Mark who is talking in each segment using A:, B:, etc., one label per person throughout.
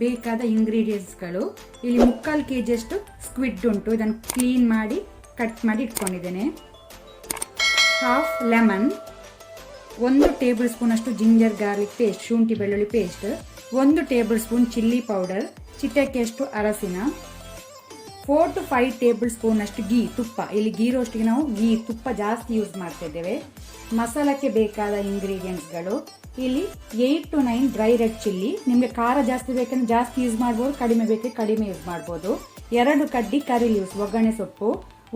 A: ಬೇಕಾದ ಇಂಗ್ರೀಡಿಯೆಂಟ್ಸ್ಗಳು ಇಲ್ಲಿ 3/4 kg ಅಷ್ಟು ಸ್ಕ್ವಿಡ್ ಉಂಟು. ಇದನ್ನು ಕ್ಲೀನ್ ಮಾಡಿ ಕಟ್ ಮಾಡಿ ಇಟ್ಕೊಂಡಿದ್ದೇನೆ. ಹಾಫ್ ಲೆಮನ್, 1 ಟೇಬಲ್ ಸ್ಪೂನ್ ಅಷ್ಟು ಜಿಂಜರ್ ಗಾರ್ಲಿಕ್ ಪೇಸ್ಟ್, ಶುಂಠಿ ಬೆಳ್ಳುಳ್ಳಿ paste, 1 tablespoon chilli powder, ಚಿಟಿಕೆಯಷ್ಟು ಅರಸಿನ, 4 to 5 ಟೇಬಲ್ ಸ್ಪೂನ್ ಅಷ್ಟು ಗೀ ತುಪ್ಪ. ಇಲ್ಲಿ ಗೀ ರೋಸ್ಟ್ಗೆ ನಾವು ಗೀ ತುಪ್ಪ ಜಾಸ್ತಿ ಯೂಸ್ ಮಾಡ್ತಾ ಇದ್ದೇವೆ. ಮಸಾಲಕ್ಕೆ ಬೇಕಾದ ಇಂಗ್ರೀಡಿಯೆಂಟ್ಸ್ಗಳು ಇಲ್ಲಿ 8 to 9 ಡ್ರೈ ರೆಡ್ ಚಿಲ್ಲಿ. ನಿಮಗೆ ಖಾರ ಜಾಸ್ತಿ ಬೇಕಂದ್ರೆ ಜಾಸ್ತಿ ಯೂಸ್ ಮಾಡ್ಬೋದು, ಕಡಿಮೆ ಬೇಕಂದ್ರೆ ಕಡಿಮೆ ಯೂಸ್ ಮಾಡ್ಬೋದು. 2 ಕಡ್ಡಿ ಕರಿ ಲೀವ್ಸ್ ಒಗ್ಗರಣೆ ಸೊಪ್ಪು,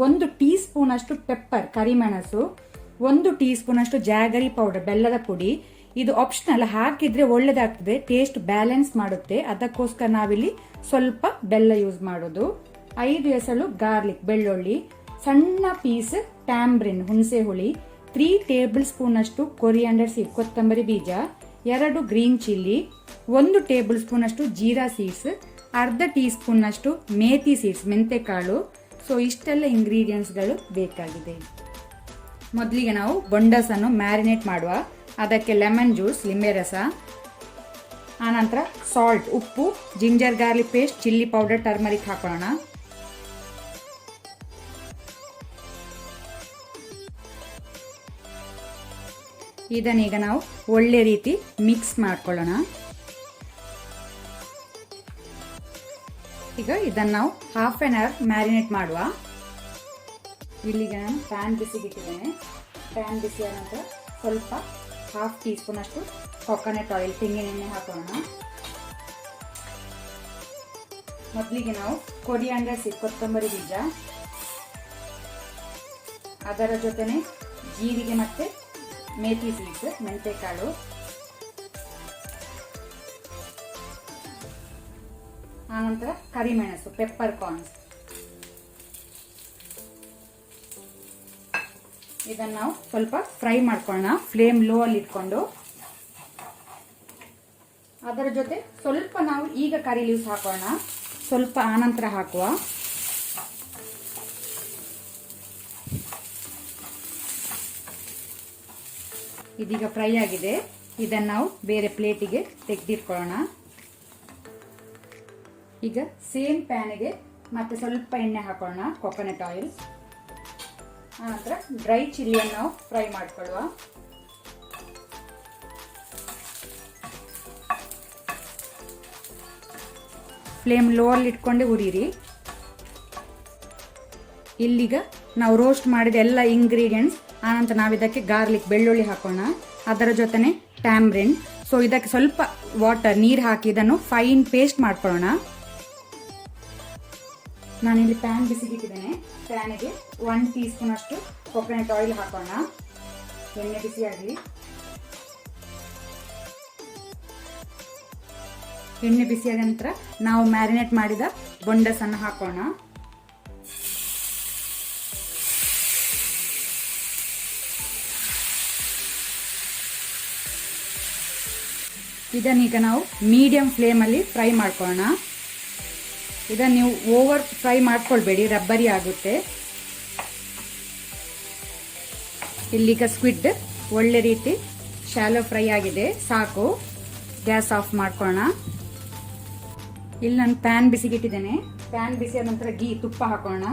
A: 1 ಟೀ ಸ್ಪೂನ್ ಅಷ್ಟು ಪೆಪ್ಪರ್ ಕರಿಮೆಣಸು, 1 ಟೀ ಸ್ಪೂನ್ ಅಷ್ಟು ಜಾಗರಿ ಪೌಡರ್ ಬೆಲ್ಲದ ಪುಡಿ. ಇದು ಆಪ್ಷನಲ್, ಹಾಕಿದ್ರೆ ಒಳ್ಳೇದಾಗ್ತದೆ, ಟೇಸ್ಟ್ ಬ್ಯಾಲೆನ್ಸ್ ಮಾಡುತ್ತೆ. ಅದಕ್ಕೋಸ್ಕರ ನಾವಿಲ್ಲಿ ಸ್ವಲ್ಪ ಬೆಲ್ಲ ಯೂಸ್ ಮಾಡೋದು. 5 ಎಸಳು ಗಾರ್ಲಿಕ್ ಬೆಳ್ಳುಳ್ಳಿ, ಸಣ್ಣ ಪೀಸ್ ಟ್ಯಾಂಬ್ರಿನ್ ಹುಣಸೆ ಹುಳಿ, 3 ಟೇಬಲ್ ಸ್ಪೂನ್ ಅಷ್ಟು ಕೊರಿಯಾಂಡರ್ ಸೀಡ್ ಕೊತ್ತಂಬರಿ ಬೀಜ, 2 ಗ್ರೀನ್ ಚಿಲ್ಲಿ, 1 ಟೇಬಲ್ ಸ್ಪೂನ್ ಅಷ್ಟು ಜೀರಾ ಸೀಡ್ಸ್, ಅರ್ಧ ಟೀ ಸ್ಪೂನ್ ಅಷ್ಟು ಮೇಥಿ ಸೀಡ್ಸ್ ಮೆಂತೆಕಾಳು. ಸೊ ಇಷ್ಟೆಲ್ಲ ಇಂಗ್ರೀಡಿಯೆಂಟ್ಸ್ಗಳು ಬೇಕಾಗಿದೆ. ಮೊದಲಿಗೆ ನಾವು ಬೊಂಡಸನ್ನು ಮ್ಯಾರಿನೇಟ್ ಮಾಡುವ. ಅದಕ್ಕೆ ಲೆಮನ್ ಜ್ಯೂಸ್ ಲಿಂಬೆ ರಸ, ಆನಂತರ ಸಾಲ್ಟ್ ಉಪ್ಪು, ginger garlic paste, chilli powder, turmeric ಹಾಕೊಳ್ಳೋಣ. ಇದನ್ನೀಗ ನಾವು ಒಳ್ಳೆ ರೀತಿ ಮಿಕ್ಸ್ ಮಾಡ್ಕೊಳ್ಳೋಣ. ಈಗ ಇದನ್ನು ನಾವು ಹಾಫ್ ಆನ್ ಅವರ್ ಮ್ಯಾರಿನೇಟ್ ಮಾಡುವ. ಇಲ್ಲಿಗೆ ನಾನು ಪ್ಯಾನ್ ಬಿಸಿಗಿಟ್ಟಿದ್ದೇನೆ. ಪ್ಯಾನ್ ಬಿಸಿ ಆದ ನಂತರ ಸ್ವಲ್ಪ ಹಾಫ್ ಟೀ ಸ್ಪೂನ್ ಅಷ್ಟು ಕೊಕೊನಟ್ ಆಯಿಲ್ ತೆಂಗಿನ ಎಣ್ಣೆ ಹಾಕೋಣ. ಮೊದಲಿಗೆ ನಾವು ಕೊರಿಯಾಂಡರ್ ಸೀಡ್ ಕೊತ್ತಂಬರಿ ಬೀಜ, ಅದರ ಜೊತೆನೆ ಜೀರಿಗೆ ಮತ್ತೆ ಮೇಥಿ ಸೀಡ್ಸ್ ಮೆಂತೆಕಾಳು, ಆನಂತರ ಕರಿಮೆಣಸು ಪೆಪ್ಪರ್ ಕಾರ್ನ್ಸ್. ಇದನ್ನು ನಾವು ಸ್ವಲ್ಪ ಫ್ರೈ ಮಾಡ್ಕೊಳ್ಳೋಣ ಫ್ಲೇಮ್ ಲೋ ಅಲ್ಲಿ ಇಟ್ಕೊಂಡು. ಅದರ ಜೊತೆ ಸ್ವಲ್ಪ ನಾವು ಈಗ ಕರಿ ಲೀವ್ಸ್ ಹಾಕೋಣ, ಸ್ವಲ್ಪ ಆನಂತರ ಹಾಕುವ. ಇದೀಗ ಫ್ರೈ ಆಗಿದೆ. ಇದನ್ನು ನಾವು ಬೇರೆ ಪ್ಲೇಟಿಗೆ ತೆಗೆದಿಟ್ಕೊಳ್ಳೋಣ. ಈಗ ಸೇಮ್ ಪ್ಯಾನಿಗೆ ಮತ್ತೆ ಸ್ವಲ್ಪ ಎಣ್ಣೆ ಹಾಕೋಣ, ಕೊಕೊನಟ್ ಆಯಿಲ್. ಆನಂತರ ಡ್ರೈ ಚಿಲ್ಲಿಯನ್ನು ನಾವು ಫ್ರೈ ಮಾಡ್ಕೊಳ್ಳುವ. ಫ್ಲೇಮ್ ಲೋ ಅಲ್ಲಿ ಇಟ್ಕೊಂಡೆ ಹುರಿಯಿರಿ. ಇಲ್ಲಿಗ ನಾವು ರೋಸ್ಟ್ ಮಾಡಿದ ಎಲ್ಲ ಇಂಗ್ರೀಡಿಯೆಂಟ್ಸ್, ಆನಂತರ ನಾವು ಇದಕ್ಕೆ ಗಾರ್ಲಿಕ್ ಬೆಳ್ಳುಳ್ಳಿ ಹಾಕೋಣ, ಅದರ ಜೊತೆನೆ ಟ್ಯಾಮ್ರಿನ್. ಸೊ ಇದಕ್ಕೆ ಸ್ವಲ್ಪ ವಾಟರ್ ನೀರು ಹಾಕಿ ಇದನ್ನು ಫೈನ್ ಪೇಸ್ಟ್ ಮಾಡ್ಕೊಳ್ಳೋಣ. ನಾನಿಲ್ಲಿ ಪ್ಯಾನ್ ಬಿಸಿಗಿಟ್ಟಿದ್ದೇನೆ. ಪ್ಯಾನಿಗೆ 1 ಟೀ ಸ್ಪೂನ್ ಅಷ್ಟು ಕೊಕೊನಟ್ ಆಯಿಲ್ ಹಾಕೋಣ. ಎಣ್ಣೆ ಬಿಸಿಯಾಗಲಿ. ಎಣ್ಣೆ ಬಿಸಿಯಾದ ನಂತರ ನಾವು ಮ್ಯಾರಿನೇಟ್ ಮಾಡಿದ ಬೊಂಡಸನ್ನು ಹಾಕೋಣ. ಇದನ್ನೀಗ ನಾವು ಮೀಡಿಯಂ ಫ್ಲೇಮಲ್ಲಿ ಫ್ರೈ ಮಾಡ್ಕೊಳ್ಳೋಣ. ಇದನ್ನು ನೀವು ಓವರ್ ಫ್ರೈ ಮಾಡ್ಕೊಳ್ಬೇಡಿ, ರಬ್ಬರಿ ಆಗುತ್ತೆ. ಇಲ್ಲಿಗ ಸ್ಕ್ವಿಡ್ ಒಳ್ಳೆ ರೀತಿ ಶಾಲೋ ಫ್ರೈ ಆಗಿದೆ, ಸಾಕು. ಗ್ಯಾಸ್ ಆಫ್ ಮಾಡ್ಕೊಳ್ಳೋಣ. ಇಲ್ಲಿ ನಾನು ಪ್ಯಾನ್ ಬಿಸಿಗಿಟ್ಟಿದ್ದೇನೆ. ಪ್ಯಾನ್ ಬಿಸಿಯಾದ ನಂತರ ಗೀ ತುಪ್ಪ ಹಾಕೋಣ.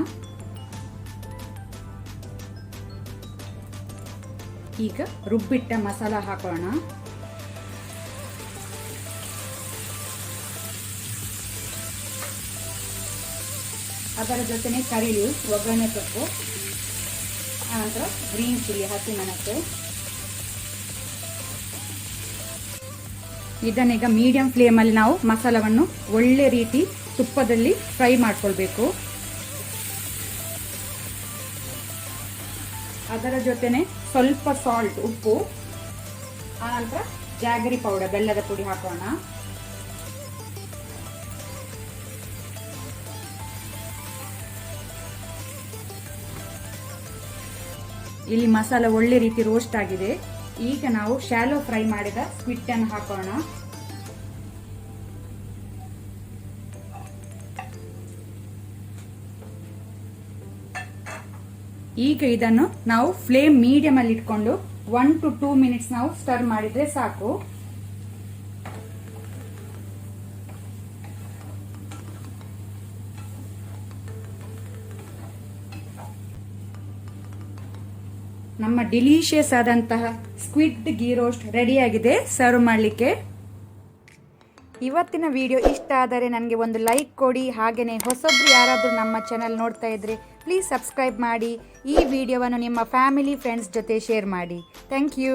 A: ಈಗ ರುಬ್ಬಿಟ್ಟ ಮಸಾಲ ಹಾಕೋಣ. ಅದರ ಜೊತೆನೆ ಕರಿ ಲೀವ್ಸ್ ಒಗ್ಗರಣೆ ಸೊಪ್ಪು, ಆನಂತರ ಗ್ರೀನ್ ಚಿಲ್ಲಿ ಹಸಿಮೆಣಸು. ಇದನ್ನೀಗ ಮೀಡಿಯಂ ಫ್ಲೇಮಲ್ಲಿ ನಾವು ಮಸಾಲವನ್ನು ಒಳ್ಳೆ ರೀತಿ ತುಪ್ಪದಲ್ಲಿ ಫ್ರೈ ಮಾಡ್ಕೊಳ್ಬೇಕು. ಅದರ ಜೊತೆನೆ ಸ್ವಲ್ಪ ಸಾಲ್ಟ್ ಉಪ್ಪು, ಆನಂತರ ಜಾಗರಿ ಪೌಡರ್ ಬೆಲ್ಲದ ಪುಡಿ ಹಾಕೋಣ. ಇಲ್ಲಿ ಮಸಾಲ ಒಳ್ಳೆ ರೀತಿ ರೋಸ್ಟ್ ಆಗಿದೆ. ಈಗ ನಾವು ಶಾಲೋ ಫ್ರೈ ಮಾಡಿದ ಸ್ಕ್ವಿಡ್ ಅನ್ನು ಹಾಕೋಣ. ಈಗ ಇದನ್ನು ನಾವು ಫ್ಲೇಮ್ ಮೀಡಿಯಂ ಅಲ್ಲಿ ಇಟ್ಕೊಂಡು 1 to 2 ಮಿನಿಟ್ಸ್ ನಾವು ಸ್ಟರ್ ಮಾಡಿದ್ರೆ ಸಾಕು. ನಮ್ಮ ಡಿಲಿಷಿಯಸ್ ಆದಂತಹ ಸ್ಕ್ವಿಡ್ ಗೀ ರೋಸ್ಟ್ ರೆಡಿಯಾಗಿದೆ ಸರ್ವ್ ಮಾಡಲಿಕ್ಕೆ. ಇವತ್ತಿನ ವಿಡಿಯೋ ಇಷ್ಟ ಆದರೆ ನನಗೆ ಒಂದು ಲೈಕ್ ಕೊಡಿ. ಹಾಗೆಯೇ ಹೊಸಬ್ರು ಯಾರಾದರೂ ನಮ್ಮ ಚಾನಲ್ ನೋಡ್ತಾ ಇದ್ದರೆ ಪ್ಲೀಸ್ ಸಬ್ಸ್ಕ್ರೈಬ್ ಮಾಡಿ. ಈ ವಿಡಿಯೋವನ್ನು ನಿಮ್ಮ ಫ್ಯಾಮಿಲಿ ಫ್ರೆಂಡ್ಸ್ ಜೊತೆ ಶೇರ್ ಮಾಡಿ. Thank you.